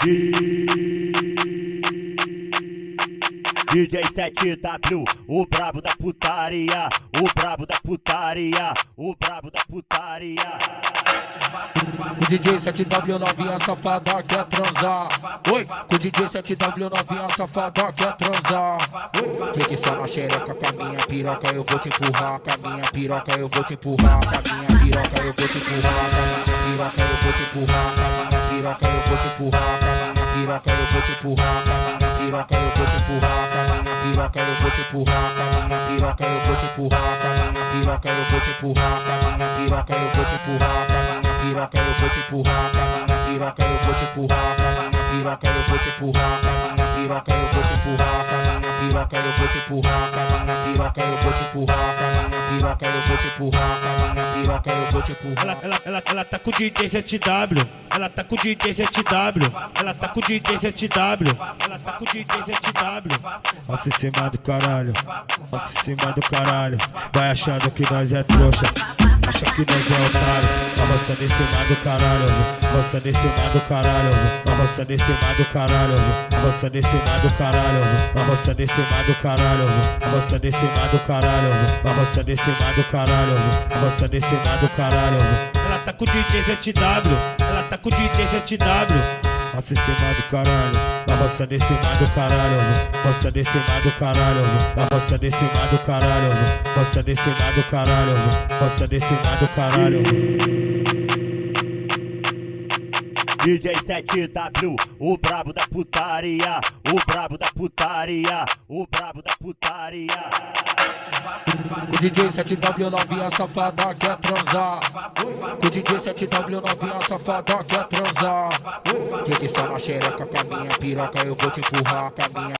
DJ 7W, o brabo da putaria, o brabo da putaria, o brabo da putaria. O DJ 7W novinha safada quer transar. Oi, com o DJ 7W novinha safada quer transar. Oi, clique só na xereca com a minha piroca eu vou te empurrar. Com a minha piroca eu vou te empurrar. Com a minha piroca eu vou te empurrar. Com a minha piroca eu vou te empurrar. Com a minha piroca eu vou te empurrar. Com a minha piroca eu vou te empurrar. Com a minha piroca eu vou te empurrar. Com a minha piroca eu vou te empurrar. Com a minha piroca eu vou te empurrar. Com a minha piroca eu vou te empurrar. Com a minha piroca eu vou te empurrar. Com a minha piroca eu vou te empurrar, com a minha piroca eu vou te empurrar, com a minha piroca eu vou te empurrar, com a minha piroca eu vou te empurrar, com a minha piroca eu vou te empurrar, com a minha piroca eu vou te empurrar, com a minha piroca eu vou te empurrar, com a minha piroca eu vou te empurrar. Ela tá com o DJ 7W, ela tá com o DJ 7W, ela tá com o DJ 7W, ela tá com o DJ 7W. Nossa em cima do caralho, nossa em cima do caralho, vai achando que nós é trouxa. Acha que nós é otário, avançando em cima do caralho, avançando em cima do caralho, avançando em cima do caralho, avançando em cima do caralho, avançando em cima do caralho, avançando em cima do caralho, avançando em cima do caralho, avançando em cima do caralho. Ela tá com o DJ 7W, ela tá com o DJ 7W. Nossa em cima do caralho, avançando em cima do caralho, avançando em cima do caralho, avançando em cima do caralho, avançando em cima do caralho, avançando em cima do caralho. DJ 7W, o brabo da putaria, o brabo da putaria, o brabo da putaria. O DJ 7W novinha safada quer transar. O DJ 7W novinha safada quer transar. Clique só na xereca com a minha piroca eu vou te empurrar, com a minha